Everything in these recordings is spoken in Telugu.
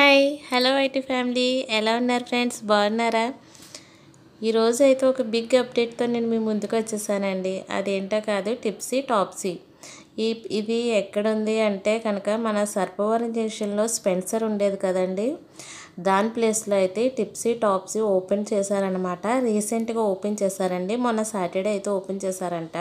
హాయ్ హలో ఐటీ ఫ్యామిలీ, ఎలా ఉన్నారు ఫ్రెండ్స్? బాగున్నారా? ఈరోజు అయితే ఒక బిగ్ అప్డేట్తో నేను మీ ముందుకు వచ్చేసానండి. అదేంటో కాదు, టిప్సీ టాప్సీ. ఇది ఎక్కడుంది అంటే కనుక మన సర్పవరం జంక్షన్లో స్పెన్సర్ ఉండేది కదండి, దాని ప్లేస్లో అయితే టిప్సీ టాప్సీ ఓపెన్ చేశారనమాట. రీసెంట్గా ఓపెన్ చేశారండి, మొన్న సాటర్డే అయితే ఓపెన్ చేశారంట.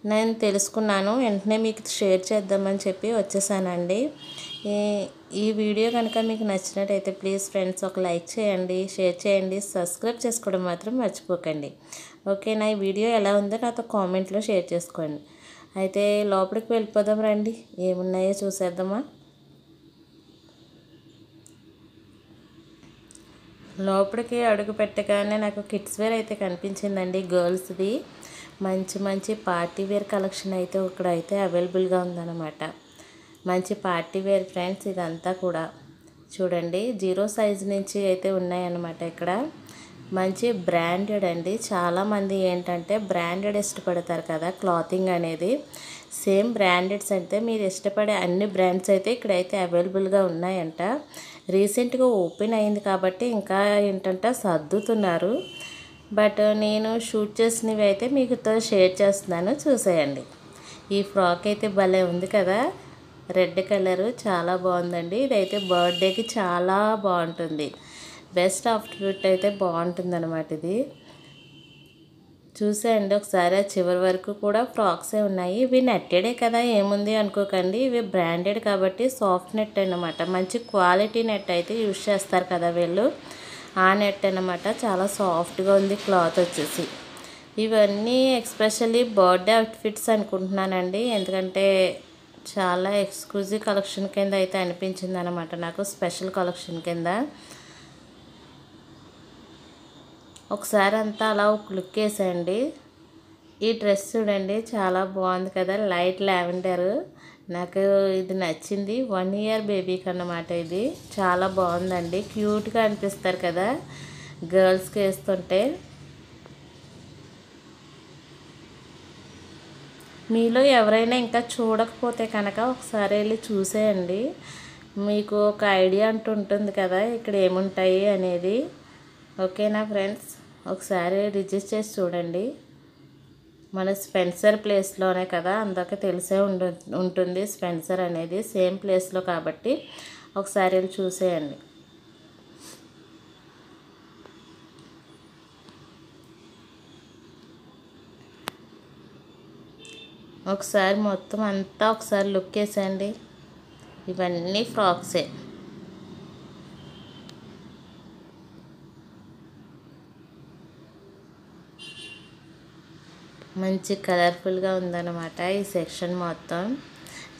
నేను తెలుసుకున్నాను, వెంటనే మీకు షేర్ చేద్దామని చెప్పి వచ్చేసానండి. ఈ వీడియో కనుక మీకు నచ్చినట్టయితే ప్లీజ్ ఫ్రెండ్స్ ఒక లైక్ చేయండి, షేర్ చేయండి, సబ్స్క్రైబ్ చేసుకోవడం మాత్రం మర్చిపోకండి. ఓకేనా? ఈ వీడియో ఎలా ఉందో నాతో కామెంట్లో షేర్ చేసుకోండి. అయితే లోపలికి వెళ్ళిపోదాం రండి, ఏమున్నాయో చూసేద్దామా. లోపలికి అడుగు పెట్టగానే నాకు కిడ్స్ వేర్ అయితే కనిపించిందండి, గర్ల్స్ది. మంచి మంచి పార్టీ వేర్ కలెక్షన్ అయితే ఇక్కడ అయితే అవైలబుల్గా ఉందన్నమాట. మంచి పార్టీ వేర్ ఫ్రెండ్స్, ఇదంతా కూడా చూడండి, 0 సైజ్ నుంచి అయితే ఉన్నాయన్నమాట. ఇక్కడ మంచి బ్రాండెడ్ అండి. చాలామంది ఏంటంటే బ్రాండెడ్ ఇష్టపడతారు కదా క్లాతింగ్ అనేది. సేమ్ బ్రాండెడ్స్ అంటే మీరు ఇష్టపడే అన్ని బ్రాండ్స్ అయితే ఇక్కడైతే అవైలబుల్గా ఉన్నాయంట. రీసెంట్గా ఓపెన్ అయింది కాబట్టి ఇంకా ఏంటంటే సర్దుతున్నారు. బట్ నేను షూట్ చేసినవి అయితే మీకుతో షేర్ చేస్తున్నాను, చూసేయండి. ఈ ఫ్రాక్ అయితే భలే ఉంది కదా, రెడ్ కలరు, చాలా బాగుందండి. ఇదైతే బర్త్డేకి చాలా బాగుంటుంది, బెస్ట్ అవుట్ఫిట్ అయితే బాగుంటుంది అనమాట. ఇది చూసేయండి ఒకసారి, చివరి వరకు కూడా ఫ్రాక్సే ఉన్నాయి. ఇవి నెట్టెడే కదా, ఏముంది అనుకోకండి, ఇవి బ్రాండెడ్ కాబట్టి సాఫ్ట్ నెట్ అన్నమాట. మంచి క్వాలిటీ నెట్ అయితే యూజ్ చేస్తారు కదా వీళ్ళు, ఆ నెట్ అన్నమాట. చాలా సాఫ్ట్గా ఉంది క్లాత్ వచ్చేసి. ఇవన్నీ ఎక్స్పెషల్లీ బర్త్డే అవుట్ఫిట్స్ అనుకుంటున్నానండి, ఎందుకంటే చాలా ఎక్స్క్లూజివ్ కలెక్షన్ కింద అయితే అనిపించింది అనమాట నాకు, స్పెషల్ కలెక్షన్ కింద. ఒకసారి అంతా అలా ఒక లుక్ వేసేయండి. ఈ డ్రెస్ చూడండి, చాలా బాగుంది కదా, లైట్ లావెండర్. నాకు ఇది నచ్చింది, 1 ఇయర్ బేబీకి అన్నమాట. ఇది చాలా బాగుందండి, క్యూట్గా అనిపిస్తారు కదా గర్ల్స్కి వేస్తుంటే. మీలో ఎవరైనా ఇంకా చూడకపోతే కనుక ఒకసారి వెళ్ళి చూసేయండి, మీకు ఒక ఐడియా అంటూ ఉంటుంది కదా ఇక్కడ ఏముంటాయి అనేది. ఓకేనా ఫ్రెండ్స్? ఒకసారి రిజిస్టర్ చేసి చూడండి. మన స్పెన్సర్ ప్లేస్లోనే కదా, అందరికీ తెలిసే ఉంటుంది స్పెన్సర్ అనేది, సేమ్ ప్లేస్లో కాబట్టి ఒకసారి వెళ్ళి చూసేయండి. ఒకసారి మొత్తం అంతా ఒకసారి లుక్ వేసేయండి. ఇవన్నీ ఫ్రాక్సే. మంచి కలర్ఫుల్గా ఉందన్నమాట ఈ సెక్షన్ మొత్తం.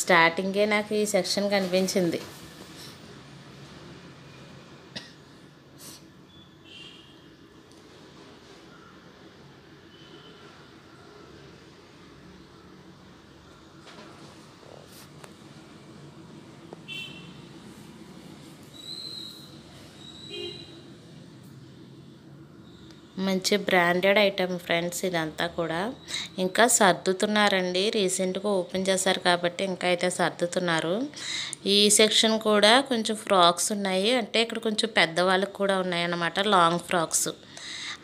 స్టార్టింగే నాకు ఈ సెక్షన్ కనిపించింది. మంచి బ్రాండెడ్ ఐటమ్ ఫ్రెండ్స్ ఇదంతా కూడా. ఇంకా సర్దుతున్నారండి, రీసెంట్గా ఓపెన్ చేశారు కాబట్టి ఇంకా అయితే సర్దుతున్నారు. ఈ సెక్షన్ కూడా కొంచెం ఫ్రాక్స్ ఉన్నాయి, అంటే ఇక్కడ కొంచెం పెద్దవాళ్ళకి కూడా ఉన్నాయన్నమాట, లాంగ్ ఫ్రాక్స్.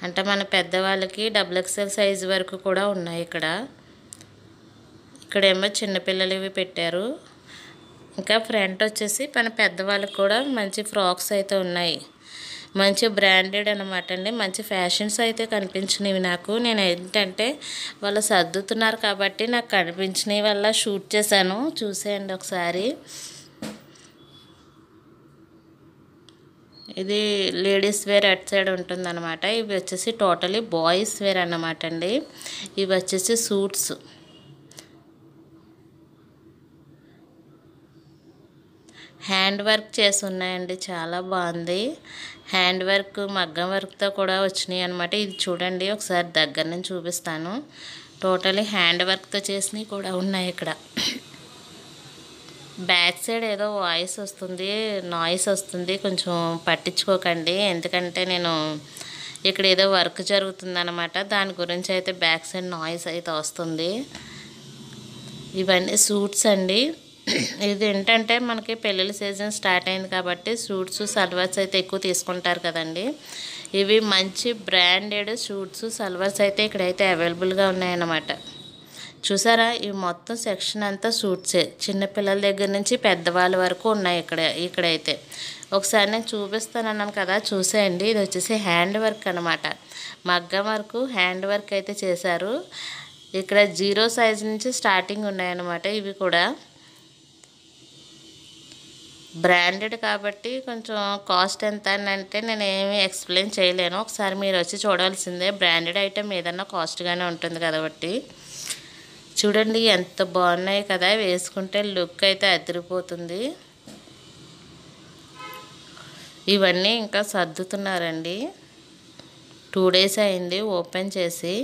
అంటే మన పెద్దవాళ్ళకి XXL సైజు వరకు కూడా ఉన్నాయి ఇక్కడ. ఇక్కడేమో చిన్నపిల్లలవి పెట్టారు. ఇంకా ఫ్రంట్ వచ్చేసి మన పెద్దవాళ్ళకి కూడా మంచి ఫ్రాక్స్ అయితే ఉన్నాయి. మంచి బ్రాండెడ్ అనమాట అండి, మంచి ఫ్యాషన్స్ అయితే కనిపించినవి నాకు. నేను ఏంటంటే వాళ్ళు సర్దుతున్నారు కాబట్టి నాకు కనిపించినవి వల్ల షూట్ చేశాను, చూసేయండి ఒకసారి. ఇది లేడీస్ వేర్ అట్ సైడ్ ఉంటుందన్నమాట. ఇవి వచ్చేసి టోటలీ బాయ్స్ వేర్ అన్నమాట అండి. ఇవి వచ్చేసి సూట్స్. హ్యాండ్ వర్క్ చేసి ఉన్నాయండి, చాలా బాగుంది. హ్యాండ్ వర్క్, మగ్గం వర్క్తో కూడా వచ్చినాయి అనమాట. ఇది చూడండి ఒకసారి దగ్గర నుంచి చూపిస్తాను. టోటలీ హ్యాండ్ వర్క్తో చేసినవి కూడా ఉన్నాయి ఇక్కడ. బ్యాక్ సైడ్ ఏదో వాయిస్ వస్తుంది, నాయిస్ వస్తుంది, కొంచెం పట్టించుకోకండి. ఎందుకంటే నేను ఇక్కడ ఏదో వర్క్ జరుగుతుందన్నమాట, దాని గురించి అయితే బ్యాక్ సైడ్ నాయిస్ అయితే వస్తుంది. ఇవన్నీ సూట్స్ అండి. ఇది ఏంటంటే మనకి పెళ్ళిళ్ళ సీజన్ స్టార్ట్ అయింది కాబట్టి సూట్స్ సల్వార్స్ అయితే ఎక్కువ తీసుకుంటారు కదండి. ఇవి మంచి బ్రాండెడ్ సూట్స్ సల్వార్స్ అయితే ఇక్కడైతే అవైలబుల్గా ఉన్నాయన్నమాట. చూసారా, ఈ మొత్తం సెక్షన్ అంతా సూట్సే, చిన్నపిల్లల దగ్గర నుంచి పెద్దవాళ్ళ వరకు ఉన్నాయి ఇక్కడైతే. ఒకసారి నేను చూపిస్తానన్నాను కదా, చూసేయండి. ఇది వచ్చేసి హ్యాండ్ వర్క్ అనమాట, మగ్గం వర్క్ హ్యాండ్ వర్క్ అయితే చేశారు. ఇక్కడ 0 సైజ్ నుంచి స్టార్టింగ్ ఉన్నాయన్నమాట. ఇవి కూడా బ్రాండెడ్ కాబట్టి కొంచెం కాస్ట్ ఎంత అని అంటే నేను ఏమి ఎక్స్ప్లెయిన్ చేయలేను. ఒకసారి మీరు వచ్చి చూడాల్సిందే. బ్రాండెడ్ ఐటెం ఏదన్నా కాస్ట్గానే ఉంటుంది కాబట్టి. చూడండి ఎంత బాగున్నాయి కదా, వేసుకుంటే లుక్ అయితే అదిరిపోతుంది. ఇవన్నీ ఇంకా సర్దుతున్నారండి, 2 డేస్ అయింది ఓపెన్ చేసి.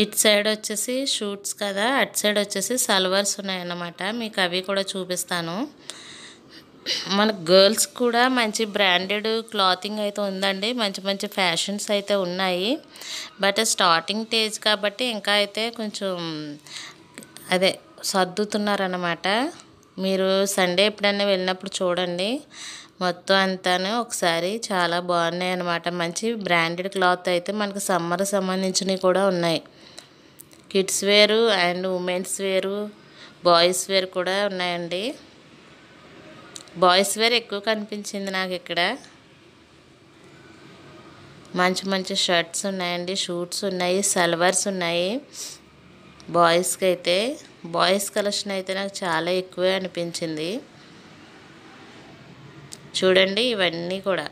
ఇటు సైడ్ వచ్చేసి షూట్స్ కదా, అటు సైడ్ వచ్చేసి సల్వార్స్ ఉన్నాయన్నమాట. మీకు అవి కూడా చూపిస్తాను. మన గర్ల్స్ కూడా మంచి బ్రాండెడ్ క్లాతింగ్ అయితే ఉందండి. మంచి మంచి ఫ్యాషన్స్ అయితే ఉన్నాయి. బట్ స్టార్టింగ్ స్టేజ్ కాబట్టి ఇంకా అయితే కొంచెం అదే సర్దుతున్నారన్నమాట. మీరు సండే ఎప్పుడైనా వెళ్ళినప్పుడు చూడండి, మొత్తం అంతాను ఒకసారి. చాలా బాగున్నాయి అన్నమాట. మంచి బ్రాండెడ్ క్లాత్ అయితే మనకు సమ్మర్ సంబంధించినవి కూడా ఉన్నాయి. కిడ్స్ వేరు అండ్ ఉమెన్స్ వేరు, బాయ్స్ వేర్ కూడా ఉన్నాయండి. బాయ్స్ వేర్ ఎక్కువ కనిపించింది నాకు ఇక్కడ. మంచి మంచి షర్ట్స్ ఉన్నాయండి, షూట్స్ ఉన్నాయి, సల్వార్స్ ఉన్నాయి. బాయ్స్కి అయితే బాయ్స్ కలెక్షన్ అయితే నాకు చాలా ఎక్కువే అనిపించింది. చూడండి, ఇవన్నీ కూడా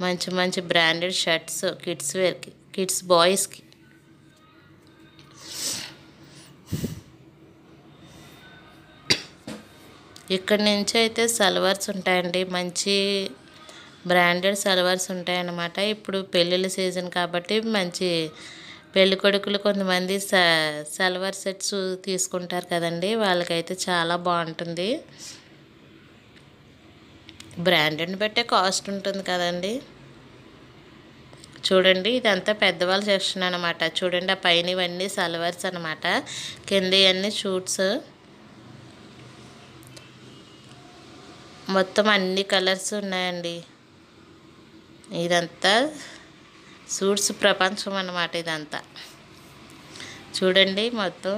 మంచి మంచి బ్రాండెడ్ షర్ట్స్ కిడ్స్ వేర్కి, కిడ్స్ బాయ్స్కి. ఇక్కడ నుంచి అయితే సల్వార్స్ ఉంటాయండి, మంచి బ్రాండెడ్ సల్వార్స్ ఉంటాయన్నమాట. ఇప్పుడు పెళ్ళిళ్ళ సీజన్ కాబట్టి మంచి పెళ్ళి కొడుకులు కొంతమంది సల్వార్ సెట్స్ తీసుకుంటారు కదండి, వాళ్ళకైతే చాలా బాగుంటుంది. బ్రాండెడ్ని బట్టే కాస్ట్ ఉంటుంది కదండి. చూడండి, ఇదంతా పెద్దవాళ్ళ సెక్షన్ అనమాట. చూడండి, ఆ పైన ఇవన్నీ సల్వార్స్ అనమాట, కింద ఇవన్నీ షూట్స్. మొత్తం అన్ని కలర్స్ ఉన్నాయండి. ఇదంతా సూట్స్ ప్రపంచం అన్నమాట ఇదంతా. చూడండి, మొత్తం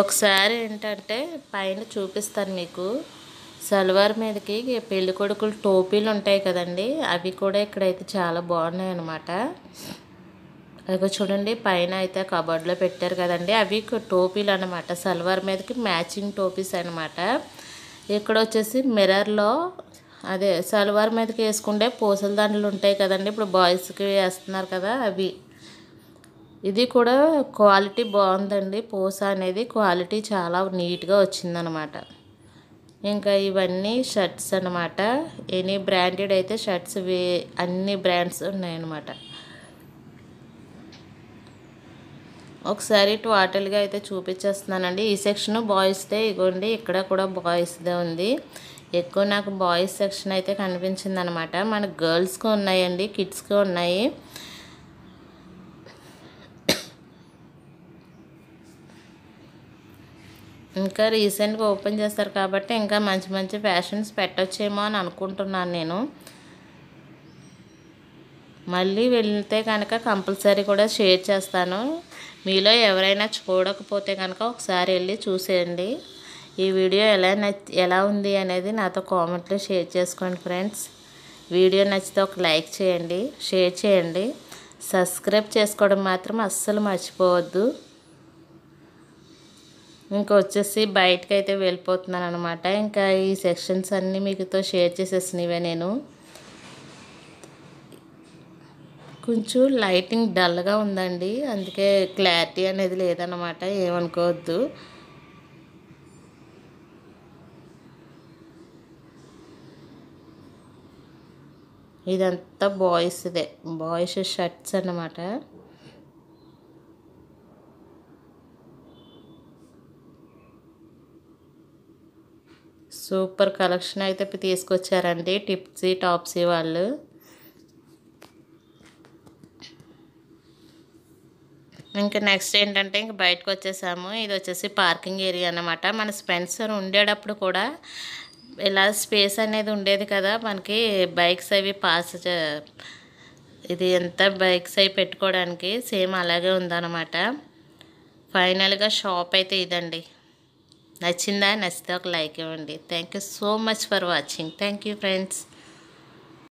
ఒకసారి ఏంటంటే పైన చూపిస్తాను మీకు. సల్వార్ మీదకి పెళ్లి కొడుకులు టోపీలు ఉంటాయి కదండి, అవి కూడా ఇక్కడైతే చాలా బాగున్నాయి అన్నమాట. అదిగో చూడండి, పైన అయితే కబోర్డ్లో పెట్టారు కదండి, అవి టోపీలు అనమాట. సల్వార్ మీదకి మ్యాచింగ్ టోపీస్ అనమాట. ఇక్కడ వచ్చేసి మిర్రర్లో అదే సల్వార్ మీదకి వేసుకుంటే పూసల దండలు ఉంటాయి కదండి, ఇప్పుడు బాయ్స్కి వేస్తున్నారు కదా అవి. ఇది కూడా క్వాలిటీ బాగుందండి, పూస అనేది క్వాలిటీ చాలా నీట్గా వచ్చిందనమాట. ఇంకా ఇవన్నీ షర్ట్స్ అనమాట. ఎనీ బ్రాండెడ్ అయితే షర్ట్స్ అన్ని బ్రాండ్స్ ఉన్నాయన్నమాట. ఒకసారి టోటల్గా అయితే చూపించేస్తున్నానండి. ఈ సెక్షన్ బాయ్స్దే, ఇగోండి ఇక్కడ కూడా బాయ్స్దే ఉంది. ఎక్కువ నాకు బాయ్స్ సెక్షన్ అయితే కనిపించింది అనమాట. మన గర్ల్స్కి ఉన్నాయండి, కిడ్స్కి ఉన్నాయి. ఇంకా రీసెంట్గా ఓపెన్ చేస్తారు కాబట్టి ఇంకా మంచి మంచి ఫ్యాషన్స్ పెట్టొచ్చేమో అని అనుకుంటున్నాను నేను. మళ్ళీ వెళ్తే కనుక కంపల్సరీ కూడా షేర్ చేస్తాను. మీలో ఎవరైనా చూడకపోతే కనుక ఒకసారి వెళ్ళి చూసేయండి. ఈ వీడియో ఎలా ఉంది అనేది నాతో కామెంట్లో షేర్ చేసుకోండి ఫ్రెండ్స్. వీడియో నచ్చితే ఒక లైక్ చేయండి, షేర్ చేయండి, సబ్స్క్రైబ్ చేసుకోవడం మాత్రం అస్సలు మర్చిపోవద్దు. ఇంకా వచ్చేసి బయటకైతే వెళ్ళిపోతున్నాను అనమాట. ఇంకా ఈ సెక్షన్స్ అన్నీ మీతో షేర్ చేసేసినవే నేను. కొంచెం లైటింగ్ డల్గా ఉందండి, అందుకే క్లారిటీ అనేది లేదన్నమాట, ఏమనుకోవద్దు. ఇదంతా బాయ్స్దే, బాయ్స్ షర్ట్స్ అన్నమాట. సూపర్ కలెక్షన్ అయితే తీసుకొచ్చారండి టిప్సీ టాప్సీ వాళ్ళు. ఇంకా నెక్స్ట్ ఏంటంటే ఇంక బయటకు వచ్చేసాము. ఇది వచ్చేసి పార్కింగ్ ఏరియా అన్నమాట. మన స్పెన్సర్ ఉండేటప్పుడు కూడా ఇలా స్పేస్ అనేది ఉండేది కదా మనకి, బైక్స్ అవి ఇది ఎంత బైక్స్ అవి పెట్టుకోవడానికి సేమ్ అలాగే ఉందన్నమాట. ఫైనల్గా షాప్ అయితే ఇదండి. నచ్చిందా? నచ్చితే ఒక లైక్ ఇవ్వండి. Thank you so much for watching. Thank you friends.